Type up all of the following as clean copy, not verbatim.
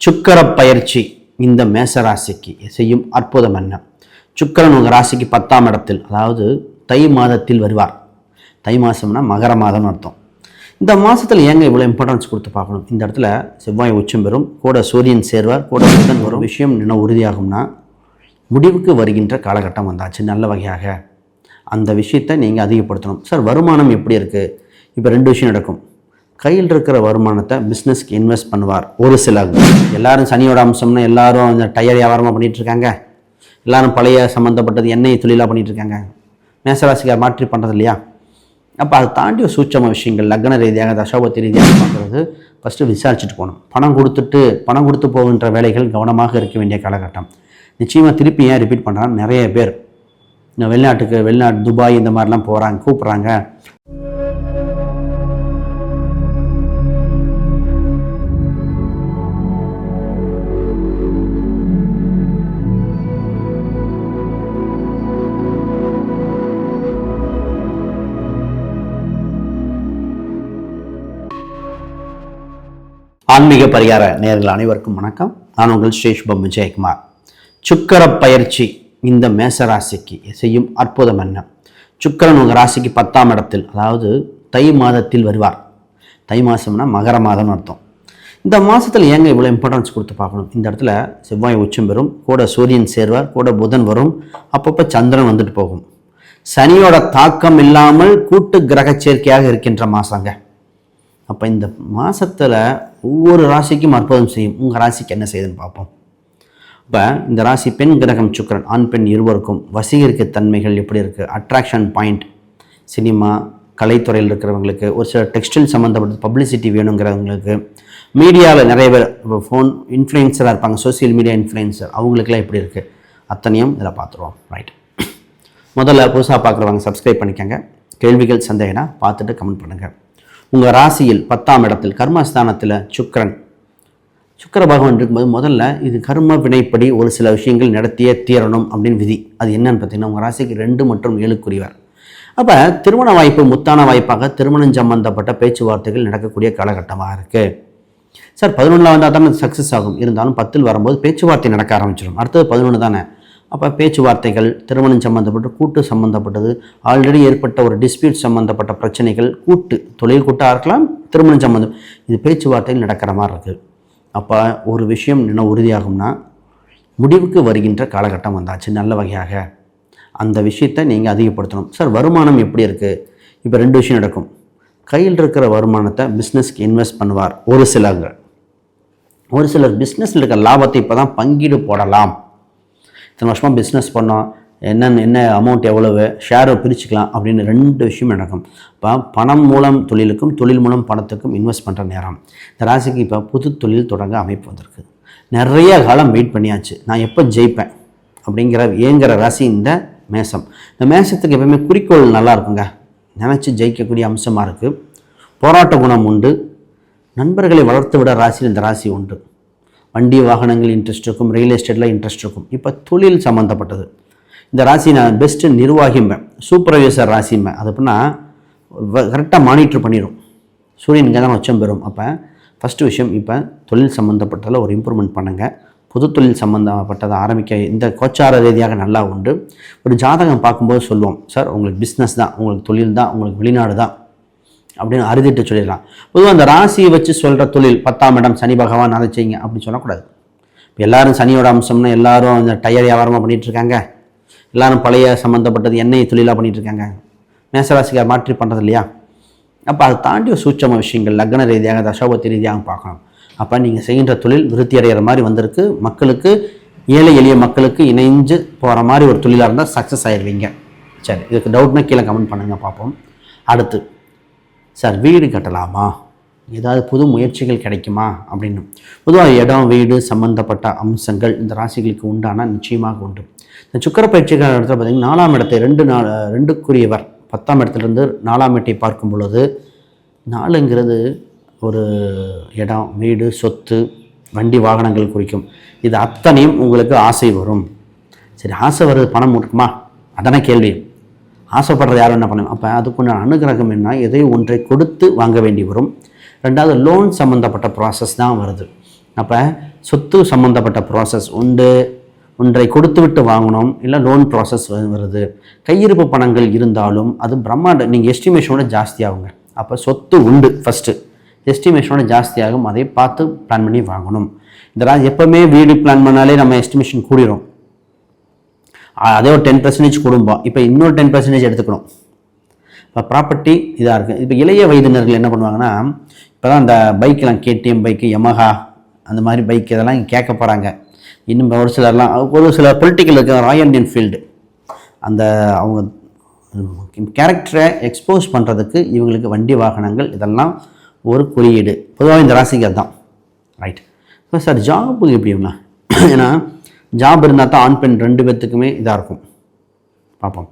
சுக்கிர பயிற்சி இந்த மேச ராசிக்கு செய்யும் அற்புதம் என்ன? சுக்கிரன் உங்கள் ராசிக்கு 10ஆம் இடத்தில், அதாவது தை மாதத்தில் வருவார். தை மாதம்னா மகர மாதம்னு அர்த்தம். இந்த மாதத்தில் ஏங்க இவ்வளோ இம்பார்ட்டன்ஸ் கொடுத்து பார்க்கணும்? இந்த இடத்துல செவ்வாய் உச்சம் பெறும், கூட சூரியன் சேர்வார், கூட புதன் வரும். விஷயம் என்ன உறுதியாகும்னா முடிவுக்கு வருகின்ற காலகட்டம் வந்தாச்சு. நல்ல வகையாக அந்த விஷயத்தை நீங்கள் அதிகப்படுத்தணும். சார் வருமானம் எப்படி இருக்குது? இப்போ 2 விஷயம் நடக்கும். கையில் இருக்கிற வருமானத்தை பிஸ்னஸ்க்கு இன்வெஸ்ட் பண்ணுவார். ஒரு சிலர் எல்லாரும் சனியோட அம்சம்னா எல்லாரும் அந்த டயர் வியாபாரமாக பண்ணிகிட்ருக்காங்க, எல்லாரும் பழைய சம்மந்தப்பட்டது எண்ணெய் தொழிலாக பண்ணிகிட்ருக்காங்க. மேசராசிக்கார் மாற்றி பண்ணுறது இல்லையா? அப்போ அதை தாண்டி ஒரு சூட்சம விஷயங்கள் லக்ன ரீதியாக தசோபத்தி ரீதியாக பண்ணுறது ஃபஸ்ட்டு விசாரிச்சுட்டு போகணும். பணம் கொடுத்து போகின்ற வேலைகள் கவனமாக இருக்க வேண்டிய காலகட்டம். நிச்சயமாக திருப்பி ஏன் ரிப்பீட் பண்ணுறாங்க, நிறைய பேர் இந்த வெளிநாட்டு துபாய் இந்த மாதிரிலாம் போகிறாங்க, கூப்பிட்றாங்க. ஆன்மீக பரிகார நேயர்கள் அனைவருக்கும் வணக்கம். நான் உங்கள் ஸ்ரீஷ்பம் விஜயகுமார். சுக்கிர பயிற்சி இந்த மேச ராசிக்கு செய்யும் அற்புதம் என்ன? சுக்கிரன் உங்கள் ராசிக்கு 10ஆம் இடத்தில், அதாவது தை மாதத்தில் வருவார். தை மாதம்னா மகர மாதம்னு அர்த்தம். இந்த மாதத்தில் ஏங்க இவ்வளோ இம்பார்ட்டன்ஸ் கொடுத்து பார்க்கணும்? இந்த இடத்துல செவ்வாய் உச்சம் பெறும், கூட சூரியன் சேர்வார், கூட புதன் வரும், அப்பப்போ சந்திரன் வந்துட்டு போகும். சனியோட தாக்கம் இல்லாமல் கூட்டு கிரக சேர்க்கையாக இருக்கின்ற மாதங்க. அப்போ இந்த மாதத்தில் ஒவ்வொரு ராசிக்கும் அற்புதம் செய்யும். உங்கள் ராசிக்கு என்ன செய்யுதுன்னு பார்ப்போம். இப்போ இந்த ராசி பெண் கிரகம் சுக்கிரன், ஆண் பெண் இருவருக்கும் வசீகரிக்க தன்மைகள் எப்படி இருக்குது? Attraction point. சினிமா கலைத்துறையில் இருக்கிறவங்களுக்கு, ஒரு சில டெக்ஸ்டைல் சம்மந்தப்பட்ட பப்ளிசிட்டி வேணுங்கிறவங்களுக்கு, மீடியாவில் நிறைய பேர் இப்போ ஃபோன் இன்ஃப்ளூயன்சராக இருப்பாங்க, சோசியல் மீடியா இன்ஃப்ளூயன்சர், அவங்களுக்கெல்லாம் எப்படி இருக்குது அத்தனையும் இதில் பார்த்துருவோம். ரைட், முதல்ல புதுசாக பார்க்குறவங்க சப்ஸ்கிரைப் பண்ணிக்கோங்க. கேள்விகள் சந்தேகம்னா பார்த்துட்டு கமெண்ட் பண்ணுங்கள். உங்கள் ராசியில் 10ஆம் இடத்தில் கர்மஸ்தானத்தில் சுக்கிர பகவான் இருக்கும்போது முதல்ல இது கர்ம வினைப்படி ஒரு சில விஷயங்கள் நடத்தியே தீரணும் அப்படின்னு விதி. அது என்னன்னு பார்த்தீங்கன்னா, உங்கள் ராசிக்கு 2 மற்றும் 7க்குரியவர். அப்போ திருமண வாய்ப்பு முத்தான வாய்ப்பாக திருமணம் சம்பந்தப்பட்ட பேச்சுவார்த்தைகள் நடக்கக்கூடிய காலகட்டமாக இருக்குது. சார் 11 வந்தால் தானே சக்ஸஸ் ஆகும், இருந்தாலும் 10 வரும்போது பேச்சுவார்த்தை நடக்க ஆரம்பிச்சிடும். அடுத்தது 11 தானே. அப்போ பேச்சுவார்த்தைகள், திருமணம் சம்மந்தப்பட்ட கூட்டு சம்மந்தப்பட்டது, ஆல்ரெடி ஏற்பட்ட ஒரு டிஸ்பியூட் சம்மந்தப்பட்ட பிரச்சனைகள், கூட்டு தொழில் கூட்டாக இருக்கலாம், திருமணம் சம்மந்தம், இது பேச்சுவார்த்தைகள் நடக்கிற மாதிரி இருக்குது. அப்போ ஒரு விஷயம் என்ன உறுதியாகும்னா முடிவுக்கு வருகின்ற காலகட்டம் வந்தாச்சு. நல்ல வகையாக அந்த விஷயத்தை நீங்கள் அதிகப்படுத்தணும். சார் வருமானம் எப்படி இருக்குது? இப்போ 2 விஷயம் நடக்கும். கையில் இருக்கிற வருமானத்தை பிஸ்னஸ்க்கு இன்வெஸ்ட் பண்ணுவார். ஒரு சிலர் பிஸ்னஸில் இருக்கிற லாபத்தை இப்போ தான் பங்கீடு போடலாம். இத்தனை வருஷமாக பிஸ்னஸ் பண்ணோம், என்ன அமௌண்ட் எவ்வளவு, ஷேரை பிரிச்சுக்கலாம் அப்படின்னு 2 விஷயம் நடக்கும். இப்போ பணம் மூலம் தொழிலுக்கும், தொழில் மூலம் பணத்துக்கும் இன்வெஸ்ட் பண்ணுற நேரம். இந்த ராசிக்கு இப்போ புது தொழில் தொடங்க அமைப்பு வந்திருக்கு. நிறைய காலம் வெயிட் பண்ணியாச்சு, நான் எப்போ ஜெயிப்பேன் ஏங்குற ராசி இந்த மேசம். இந்த மேசத்துக்கு எப்பவுமே குறிக்கோள் நல்லா இருக்குங்க, நினச்சி ஜெயிக்கக்கூடிய அம்சமாக இருக்குது. போராட்ட குணம் உண்டு. நண்பர்களை வளர்த்து விட ராசியில் இந்த ராசி உண்டு. வண்டி வாகனங்கள் இன்ட்ரெஸ்ட் இருக்கும், ரியல் எஸ்டேட்டில் இன்ட்ரெஸ்ட் இருக்கும். இப்போ தொழில் சம்மந்தப்பட்டது இந்த ராசி நான் பெஸ்ட்டு நிர்வாகிம்பேன், சூப்பர்வைசர் ராசிம்பேன். அது அப்படின்னா கரெக்டாக மானிட்டர் பண்ணிடும். சூரியன் இங்கே தான் உச்சம் பெறும். அப்போ ஃபஸ்ட்டு விஷயம், இப்போ தொழில் சம்மந்தப்பட்டதில் ஒரு இம்ப்ரூவ்மெண்ட் பண்ணுங்கள். புது தொழில் சம்மந்தப்பட்டதை ஆரம்பிக்க இந்த கோச்சார ரீதியாக நல்லா உண்டு. ஒரு ஜாதகம் பார்க்கும்போது சொல்லுவோம், சார் உங்களுக்கு பிஸ்னஸ் தான், உங்களுக்கு தொழில் தான், உங்களுக்கு வெளிநாடு தான் அப்படின்னு அறுதிட்டு சொல்லிடலாம். பொதுவாக அந்த ராசியை வச்சு சொல்கிற தொழில் 10ஆம் இடம் சனி பகவான் அதை செய்யுங்க அப்படின்னு சொல்லக்கூடாது. இப்போ எல்லாரும் சனியோட அம்சம்னா எல்லாரும் அந்த டயர் வியாபாரமாக பண்ணிகிட்ருக்காங்க, எல்லாரும் பழைய சம்மந்தப்பட்டது எண்ணெய் தொழிலாக பண்ணிகிட்ருக்காங்க. மேசராசிக்கார் மாற்றி பண்ணுறது இல்லையா? அப்போ அதை தாண்டி ஒரு சூட்சம விஷயங்கள் லக்ன ரீதியாக தசோபத்தி ரீதியாக பார்க்கணும். அப்போ நீங்கள் செய்கின்ற தொழில் விருத்தி அடைகிற மாதிரி வந்திருக்கு. மக்களுக்கு, ஏழை எளிய மக்களுக்கு இணைஞ்சு போகிற மாதிரி ஒரு தொழிலாக இருந்தால் சக்ஸஸ் ஆகிடுவீங்க. சரி, இதுக்கு டவுட்னா கீழே கமெண்ட் பண்ணுங்கள், பார்ப்போம். அடுத்து, சார் வீடு கட்டலாமா, ஏதாவது புது முயற்சிகள் கிடைக்குமா அப்படின்னு. பொதுவாக இடம் வீடு சம்மந்தப்பட்ட அம்சங்கள் இந்த ராசிகளுக்கு உண்டான நிச்சயமாக உண்டு. இந்த சுக்கிர பயிற்சிகள் இடத்துல பார்த்திங்கன்னா 4ஆம் இடத்தை 2க்குரியவர் 10ஆம் இடத்துலேருந்து 4ஆம் இடத்தை பார்க்கும் பொழுது 4ங்கிறது ஒரு இடம் வீடு சொத்து வண்டி வாகனங்கள் குறிக்கும். இது அத்தனையும் உங்களுக்கு ஆசை வரும். சரி, ஆசை வருது, பணம் இருக்குமா? அதான கேள்வி. ஆசைப்படுறது யாரும் என்ன பண்ணணும்? அப்போ அதுக்குள்ள அனுகிரகம் என்ன, எதையும் ஒன்றை கொடுத்து வாங்க வேண்டி வரும். 2வது லோன் சம்மந்தப்பட்ட ப்ராசஸ் தான் வருது. அப்போ சொத்து சம்மந்தப்பட்ட ப்ராசஸ் உண்டு, ஒன்றை கொடுத்து விட்டு வாங்கணும், இல்லை லோன் ப்ராசஸ் வருது. கையிருப்பு பணங்கள் இருந்தாலும் அது பிரம்மாண்ட நீங்கள் எஸ்டிமேஷனோட ஜாஸ்தியாகுங்க. அப்போ சொத்து உண்டு ஃபஸ்ட்டு, எஸ்டிமேஷனோட ஜாஸ்தியாகும், அதை பார்த்து பிளான் பண்ணி வாங்கணும். இதெல்லாம் எப்போவுமே வீடு பிளான் பண்ணாலே நம்ம எஸ்டிமேஷன் கூடிரும். அதே ஒரு 10% குடும்பம், இப்போ இன்னொரு 10% எடுத்துக்கணும். இப்போ ப்ராப்பர்ட்டி இதாக இருக்குது. இப்போ இளைய வயதினர்கள் என்ன பண்ணுவாங்கன்னா, இப்போ தான் அந்த பைக்கெலாம் கேடிஎம் பைக்கு, யமஹா அந்த மாதிரி பைக் இதெல்லாம் கேட்க போகிறாங்க. இன்னும் ஒரு சிலர்லாம், ஒரு சில பொலிட்டிக்கல் இருக்க ராயல் என்ஃபீல்டு, அந்த அவங்க கேரக்டரை எக்ஸ்போஸ் பண்ணுறதுக்கு இவங்களுக்கு வண்டி வாகனங்கள் இதெல்லாம் ஒரு குறியீடு. பொதுவாக இந்த ராசிக்கு அதுதான். ரைட். இப்போ சார் ஜாபுக்கு எப்படின்னா, ஏன்னா ஜாப் இருந்தால் தான் ஆண் பெண் 2 பேர்த்துக்குமே இதாக இருக்கும். பார்ப்போம்.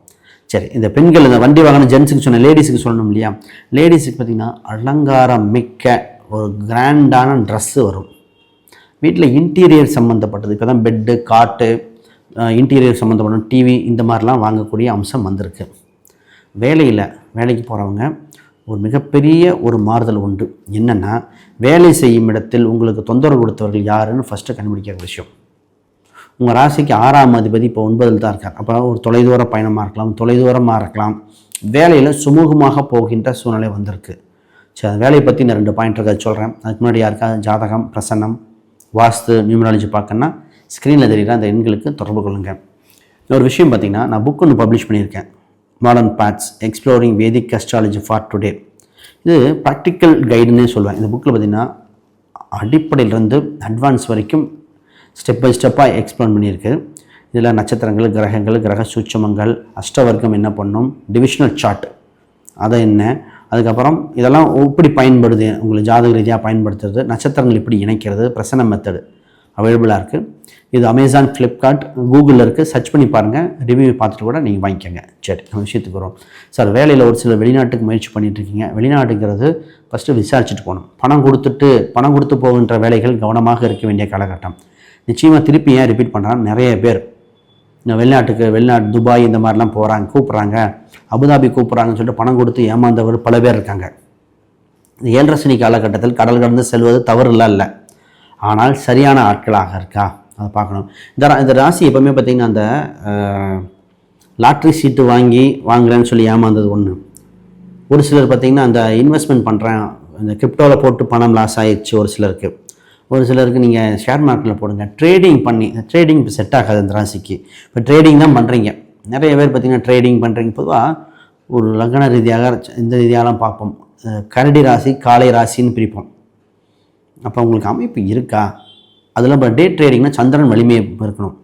சரி, இந்த பெண்கள் இந்த வண்டி வாகனம் ஜென்ஸுக்கு சொன்ன, லேடிஸுக்கு சொல்லணும் இல்லையா? லேடிஸுக்கு பார்த்திங்கன்னா அலங்காரம் மிக்க ஒரு கிராண்டான ட்ரெஸ்ஸு வரும். வீட்டில் இன்டீரியர் சம்மந்தப்பட்டது, இப்போ தான் பெட்டு, காட்டு, இன்டீரியர் சம்மந்தப்பட்ட டிவி இந்த மாதிரிலாம் வாங்கக்கூடிய அம்சம் வந்திருக்கு. வேலைக்கு போகிறவங்க ஒரு மிகப்பெரிய ஒரு மாறுதல் உண்டு. என்னென்னா, வேலை செய்யும் இடத்தில் உங்களுக்கு தொந்தரவு கொடுத்தவர்கள் யாருன்னு ஃபஸ்ட்டு கண்டுபிடிக்கிற விஷயம். உங்கள் ராசிக்கு 6ஆம் அதிபதி இப்போ 9ல் தான் இருக்கார். அப்போ ஒரு தொலைதூர பயணமாக இருக்கலாம், தொலைதூரமாக இருக்கலாம், வேலையில் சுமூகமாக போகின்ற சூழ்நிலை வந்திருக்கு. சரி, அந்த வேலையை பற்றி நான் 2 பாயிண்ட் இருக்காது சொல்கிறேன். அதுக்கு முன்னாடி யாருக்கா ஜாதகம், பிரசன்னம், வாஸ்து, நியூமராலஜி பார்க்கணுன்னா ஸ்க்ரீனில் தெரியுற அந்த எண்களுக்கு தொடர்பு கொள்ளுங்கள். ஒரு விஷயம் பார்த்திங்கன்னா, நான் புக் ஒன்று பப்ளிஷ் பண்ணியிருக்கேன், modern paths exploring Vedic astrology for today. இது ப்ராக்டிக்கல் கைடுன்னே சொல்லுவேன். இந்த புக்கில் பார்த்திங்கன்னா அடிப்படையிலிருந்து அட்வான்ஸ் வரைக்கும் ஸ்டெப் பை ஸ்டெப்பாக எக்ஸ்ப்ளோர் பண்ணியிருக்கு. இதில் நட்சத்திரங்கள், கிரகங்கள், கிரக சூட்சமங்கள், அஷ்டவர்க்கம் என்ன பண்ணும், டிவிஷனல் சார்ட் அதை என்ன, அதுக்கப்புறம் இதெல்லாம் எப்படி பயன்படுது, உங்களுக்கு ஜாதக ரீதியாக பயன்படுத்துறது, நட்சத்திரங்கள் எப்படி இணைக்கிறது, பிரசன்ன மெத்தடு அவைலபிளாக இருக்குது. இது அமேசான், ஃப்ளிப்கார்ட், கூகுளில் இருக்குது. சர்ச் பண்ணி பாருங்கள், ரிவ்யூ பார்த்துட்டு கூட நீங்கள் வாங்கிக்கோங்க. சரி, நம்ம விஷயத்துக்கு வரும். சார், வேலையில் ஒரு சில வெளிநாட்டுக்கு முயற்சி பண்ணிகிட்ருக்கீங்க. வெளிநாட்டுங்கிறது ஃபஸ்ட்டு விசாரிச்சுட்டு போகணும். பணம் கொடுத்து போகின்ற வேலைகள் கவனமாக இருக்க வேண்டிய காலகட்டம். நிச்சயமாக திருப்பி ஏன் ரிப்பீட் பண்ணுறாங்க, நிறைய பேர் வெளிநாட்டு துபாய் இந்த மாதிரிலாம் போகிறாங்க, கூப்பிட்றாங்க, அபுதாபி கூப்பிட்றாங்கன்னு சொல்லிட்டு பணம் கொடுத்து ஏமாந்தவர் பல பேர் இருக்காங்க. இந்த 7.5 சனி காலகட்டத்தில் கடல் கடந்து செல்வது தவறுலாம் இல்லை, ஆனால் சரியான ஆட்களாக இருக்கா அதை பார்க்கணும். இந்த ராசி எப்போவுமே பார்த்திங்கன்னா, அந்த லாட்ரி சீட்டு வாங்குறேன்னு சொல்லி ஏமாந்தது ஒன்று. ஒரு சிலர் பார்த்திங்கன்னா, அந்த இன்வெஸ்ட்மெண்ட் பண்ணுறேன், இந்த கிரிப்டோவில் போட்டு பணம் லாஸ் ஆகிடுச்சு ஒரு சிலருக்கு. ஒரு சிலருக்கு நீங்கள் ஷேர் மார்க்கெட்டில் போடுங்க, ட்ரேடிங் பண்ணி, ட்ரேடிங் இப்போ செட் ஆகாது இந்த ராசிக்கு. இப்போ ட்ரேடிங் தான் பண்ணுறீங்க, நிறைய பேர் பார்த்திங்கன்னா ட்ரேடிங் பண்ணுறீங்க. பொதுவாக ஒரு லக்ன ரீதியாக இந்த ரீதியாகலாம் பார்ப்போம். கரடி ராசி, காளை ராசின்னு பிரிப்போம். அப்போ உங்களுக்கு அமைப்பு இருக்கா? அதில் இப்போ டே ட்ரேடிங்னா சந்திரன் வலிமையை இருக்கணும்.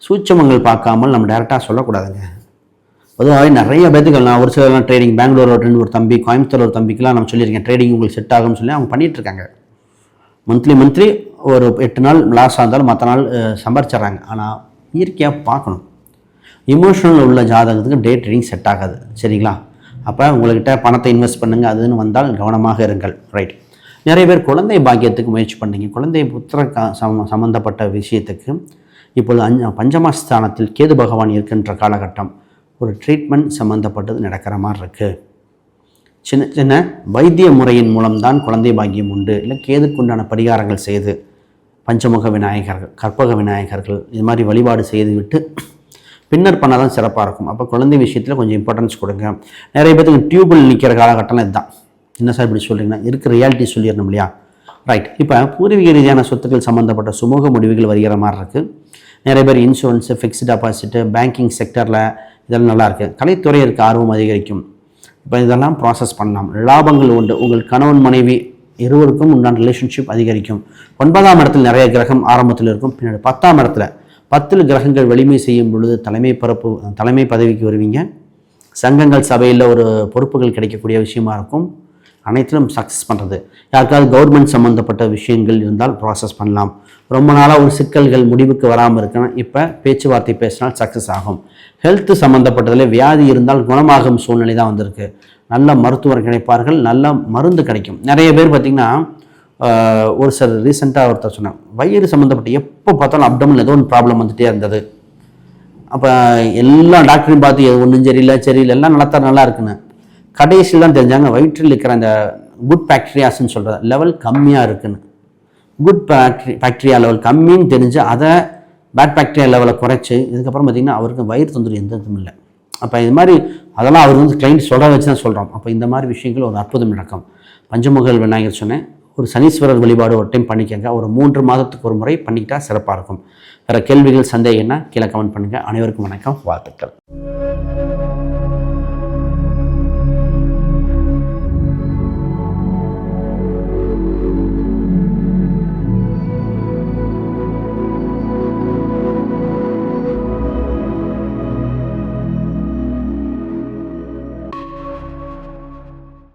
சூட்சமங்கள் பார்க்காமல் நம்ம டேரெக்டாக சொல்லக்கூடாதுங்க. பொதுவாகவே நிறைய பேத்துக்கள், நான் ஒரு சிலர்லாம் ட்ரேடிங், பெங்களூர் ஒரு தம்பி, கோயம்புத்தூர் ஒரு தம்பிக்கெலாம் நம்ம சொல்லியிருக்கேன், ட்ரேடிங் உங்களுக்கு செட் ஆகும்னு சொல்லி அவங்க பண்ணிகிட்ருக்காங்க. மந்த்லி ஒரு 8 நாள் லாஸ் ஆனாலும் மற்ற நாள் சம்பாரிச்சிட்றாங்க. ஆனால் இயற்கையாக பார்க்கணும். இமோஷனல் உள்ள ஜாதகத்துக்கு டே ட்ரேடிங் செட் ஆகாது. சரிங்களா? அப்போ உங்கள்கிட்ட பணத்தை இன்வெஸ்ட் பண்ணுங்கள், அதுன்னு வந்தால் கவனமாக இருங்கள். ரைட். நிறைய பேர் குழந்தை பாக்கியத்துக்கு முயற்சி பண்ணீங்க. குழந்தை புத்திர சம்மந்தப்பட்ட விஷயத்துக்கு இப்பொழுது பஞ்சமஸ்தானத்தில் கேது பகவான் இருக்கின்ற காலகட்டம் ஒரு ட்ரீட்மெண்ட் சம்மந்தப்பட்டது நடக்கிற மாதிரி இருக்குது. சின்ன சின்ன வைத்திய முறையின் மூலம்தான் குழந்தை பாக்கியம் உண்டு. இல்லை கேதுக்குண்டான பரிகாரங்கள் செய்து, பஞ்சமுக விநாயகர்கள், கற்பக விநாயகர்கள் இது மாதிரி வழிபாடு செய்து விட்டு பின்னர் பண்ணால் தான் சிறப்பாக இருக்கும். அப்போ குழந்தை விஷயத்தில் கொஞ்சம் இம்பார்ட்டன்ஸ் கொடுங்க. நிறைய பேருக்கு டியூபில் நிற்கிற காலகட்டம்லாம் இதுதான். என்ன சார் இப்படி சொல்கிறீங்கன்னா, இருக்கிற ரியாலிட்டி சொல்லிடணும் இல்லையா? ரைட். இப்போ பூர்வீக ரீதியான சொத்துக்கள் சம்மந்தப்பட்ட சுமூக முடிவுகள் வருகிற மாதிரி இருக்குது. நிறைய பேர் இன்சூரன்ஸு, ஃபிக்ஸ்டு டெபாசிட்டு, பேங்கிங் செக்டரில் இதெல்லாம் நல்லாயிருக்கு. கலைத்துறை இருக்க ஆர்வம் அதிகரிக்கும். இப்போ இதெல்லாம் ப்ராசஸ் பண்ணலாம். லாபங்கள் உண்டு. உங்கள் கணவன் மனைவி இருவருக்கும் உண்டான ரிலேஷன்ஷிப் அதிகரிக்கும். 9ஆம் இடத்தில் நிறைய கிரகம் ஆரம்பத்தில் இருக்கும். பின்னாடி 10ஆம் இடத்துல 10 கிரகங்கள் வலிமை செய்யும் பொழுது தலைமை பதவிக்கு வருவீங்க. சங்கங்கள் சபையில் ஒரு பொறுப்புகள் கிடைக்கக்கூடிய விஷயமா இருக்கும். அனைத்திலும் சக்ஸஸ் பண்ணுறது. யாருக்காவது கவர்மெண்ட் சம்மந்தப்பட்ட விஷயங்கள் இருந்தால் ப்ராசஸ் பண்ணலாம். ரொம்ப நாளாக ஒரு சிக்கல்கள் முடிவுக்கு வராமல் இருக்கணும். இப்போ பேச்சுவார்த்தை பேசினால் சக்ஸஸ் ஆகும். ஹெல்த்து சம்மந்தப்பட்டதில் வியாதி இருந்தால் குணமாகும் சூழ்நிலை தான் வந்திருக்கு. நல்ல மருத்துவர் கிடைப்பார்கள், நல்ல மருந்து கிடைக்கும். நிறைய பேர் பார்த்திங்கன்னா, ஒரு சில ரீசெண்டாக ஒருத்தர் சொன்னேன், வயிறு சம்மந்தப்பட்ட எப்போ பார்த்தாலும் அப்டமில் ஏதோ ஒன்று ப்ராப்ளம் வந்துகிட்டே இருந்தது. அப்போ எல்லா டாக்டரையும் பார்த்து ஒன்றும் சரியில்லை எல்லாம் நல்லா இருக்குன்னு கடைசியில் தான் தெரிஞ்சாங்க வயிற்றில் இருக்கிற அந்த குட் பாக்டீரியாஸ்ன்னு சொல்கிற லெவல் கம்மியாக இருக்குன்னு. குட் பாக்டீரியா லெவல் கம்மின்னு தெரிஞ்சு அதை பேட் பாக்டீரியா லெவலை குறைச்சி இதுக்கப்புறம் பார்த்திங்கன்னா அவருக்கு வயிறு தொந்தரவு எந்த இதுவும் இல்லை. அப்போ இது மாதிரி அதெல்லாம் அவர் வந்து கிளைண்ட் சொல்ல வச்சு தான் சொல்கிறோம். அப்போ இந்த மாதிரி விஷயங்கள் ஒரு அற்புதம் நடக்கும். பஞ்சமுகல் விநாயகர் சொன்னேன், ஒரு சனீஸ்வரர் வழிபாடு ஒரு டைம் பண்ணிக்கங்க. ஒரு 3 மாதத்துக்கு ஒரு முறை பண்ணிக்கிட்டால் சிறப்பாக இருக்கும். வேறு கேள்விகள் சந்தேகம்னா கீழே கமெண்ட் பண்ணுங்கள். அனைவருக்கும் வணக்கம், வாழ்த்துக்கள்.